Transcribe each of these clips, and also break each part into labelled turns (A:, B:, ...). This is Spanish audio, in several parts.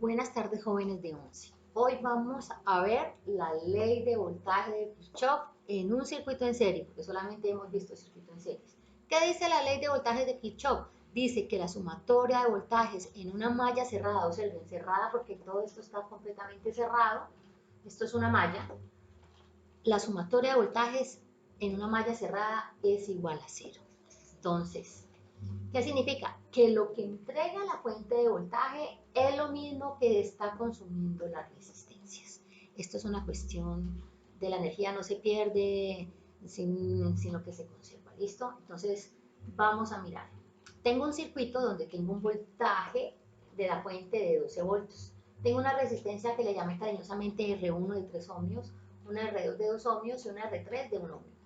A: Buenas tardes, jóvenes de 11. Hoy vamos a ver la ley de voltaje de Kirchhoff en un circuito en serie, porque solamente hemos visto circuito en series. ¿Qué dice la ley de voltaje de Kirchhoff? Dice que la sumatoria de voltajes en una malla cerrada, observen, cerrada porque todo esto está completamente cerrado, esto es una malla, la sumatoria de voltajes en una malla cerrada es igual a cero. Entonces, ¿qué significa? Que lo que entrega la fuente de voltaje es lo mismo que está consumiendo las resistencias. Esto es una cuestión de la energía, no se pierde, sino que se conserva. ¿Listo? Entonces, vamos a mirar. Tengo un circuito donde tengo un voltaje de la fuente de 12 voltios. Tengo una resistencia que le llamé cariñosamente R1 de 3 ohmios, una R2 de 2 ohmios y una R3 de 1 ohmio.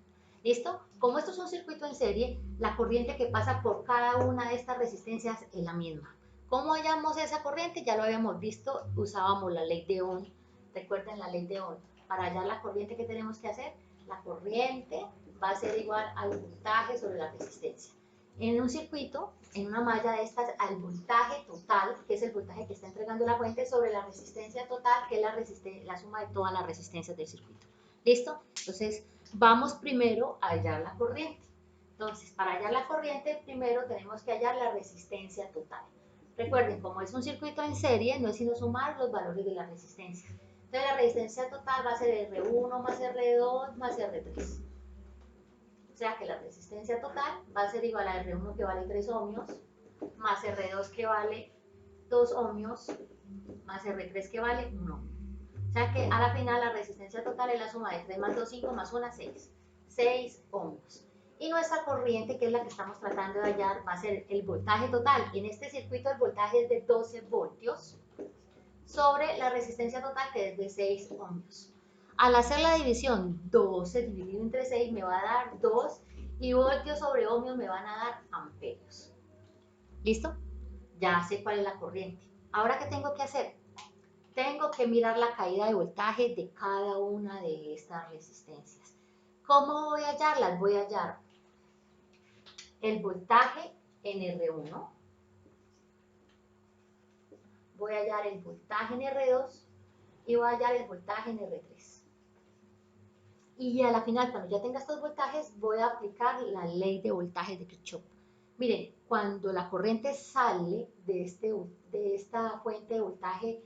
A: ¿Listo? Como esto es un circuito en serie, la corriente que pasa por cada una de estas resistencias es la misma. ¿Cómo hallamos esa corriente? Ya lo habíamos visto, usábamos la ley de Ohm. Recuerden la ley de Ohm. Para hallar la corriente que tenemos que hacer, la corriente va a ser igual al voltaje sobre la resistencia. En un circuito, en una malla de estas, al voltaje total, que es el voltaje que está entregando la fuente, sobre la resistencia total, que es la suma de todas las resistencias del circuito. ¿Listo? Entonces, vamos primero a hallar la corriente. Entonces, para hallar la corriente, primero tenemos que hallar la resistencia total. Recuerden, como es un circuito en serie, no es sino sumar los valores de la resistencia. Entonces, la resistencia total va a ser R1 más R2 más R3. O sea que la resistencia total va a ser igual a R1 que vale 3 ohmios, más R2 que vale 2 ohmios, más R3 que vale 1 ohmio. O sea que a la final la resistencia total es la suma de 3 más 2, 5 más 1, 6. 6 ohmios. Y nuestra corriente, que es la que estamos tratando de hallar, va a ser el voltaje total. En este circuito el voltaje es de 12 voltios sobre la resistencia total, que es de 6 ohmios. Al hacer la división, 12 dividido entre 6 me va a dar 2 y voltios sobre ohmios me van a dar amperios. ¿Listo? Ya sé cuál es la corriente. Ahora, ¿qué tengo que hacer? Tengo que mirar la caída de voltaje de cada una de estas resistencias. ¿Cómo voy a hallarlas? Voy a hallar el voltaje en R1, voy a hallar el voltaje en R2 y voy a hallar el voltaje en R3. Y a la final, cuando ya tenga estos voltajes, voy a aplicar la ley de voltaje de Kirchhoff. Miren, cuando la corriente sale de esta fuente de voltaje,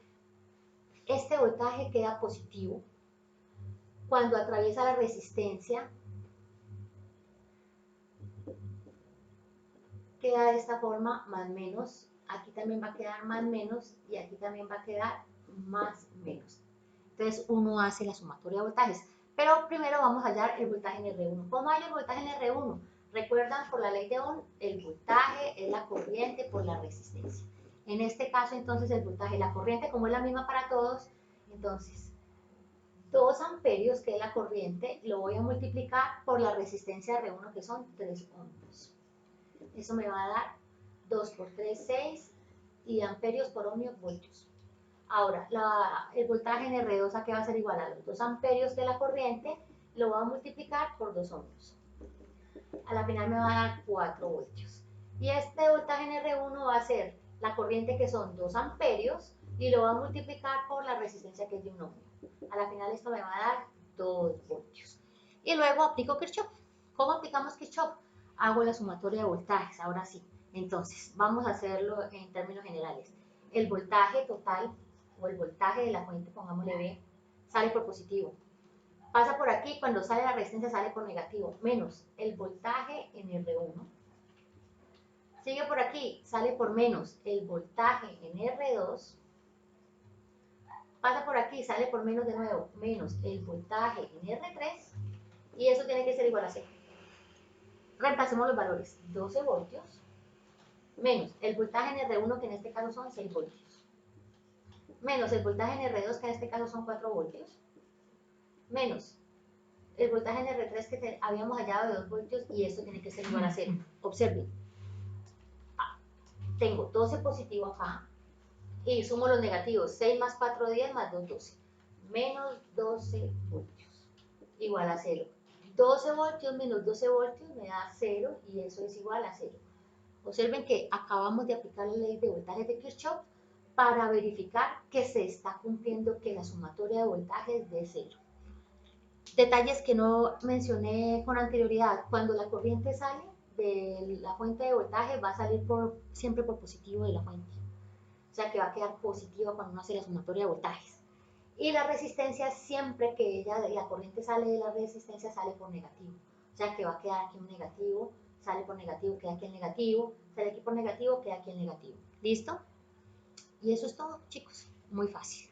A: este voltaje queda positivo. Cuando atraviesa la resistencia, queda de esta forma más menos, aquí también va a quedar más menos y aquí también va a quedar más menos. Entonces uno hace la sumatoria de voltajes, pero primero vamos a hallar el voltaje en R1. ¿Cómo hallo el voltaje en R1? Recuerdan, por la ley de Ohm, el voltaje es la corriente por la resistencia. En este caso, entonces, el voltaje, la corriente, como es la misma para todos, entonces 2 amperios, que es la corriente, lo voy a multiplicar por la resistencia R1, que son 3 ohmios. Eso me va a dar 2 por 3, 6, y amperios por ohmio, voltios. Ahora, el voltaje en R2, ¿a qué va a ser igual? A los 2 amperios de la corriente, lo voy a multiplicar por 2 ohmios. A la final me va a dar 4 voltios. Y este voltaje en R1 va a ser la corriente, que son 2 amperios, y lo voy a multiplicar por la resistencia, que es de 1 ohmio. A la final esto me va a dar 2 voltios. Y luego aplico Kirchhoff. ¿Cómo aplicamos Kirchhoff? Hago la sumatoria de voltajes, ahora sí. Entonces, vamos a hacerlo en términos generales. El voltaje total, o el voltaje de la fuente, pongámosle B, sale por positivo. Pasa por aquí, cuando sale la resistencia sale por negativo, menos el voltaje en R1. Sigue por aquí, sale por menos el voltaje en R2. Pasa por aquí, sale por menos de nuevo, menos el voltaje en R3. Y eso tiene que ser igual a 0. Reemplacemos los valores. 12 voltios menos el voltaje en R1, que en este caso son 6 voltios, menos el voltaje en R2, que en este caso son 4 voltios, menos el voltaje en R3, que habíamos hallado de 2 voltios, y esto tiene que ser igual a 0. Observen, tengo 12 positivo acá, y sumo los negativos, 6 más 4, 10, más 2, 12, menos 12 voltios, igual a 0. 12 voltios menos 12 voltios me da 0, y eso es igual a 0. Observen que acabamos de aplicar la ley de voltaje de Kirchhoff para verificar que se está cumpliendo, que la sumatoria de voltaje es de 0. Detalles que no mencioné con anterioridad: cuando la corriente sale de la fuente de voltaje va a salir siempre por positivo de la fuente, o sea que va a quedar positiva cuando uno hace la sumatoria de voltajes. Y la resistencia, siempre que la corriente sale de la resistencia, sale por negativo, o sea que va a quedar aquí un negativo, sale por negativo, queda aquí el negativo, sale aquí por negativo, queda aquí el negativo. ¿Listo? Y eso es todo, chicos, muy fácil.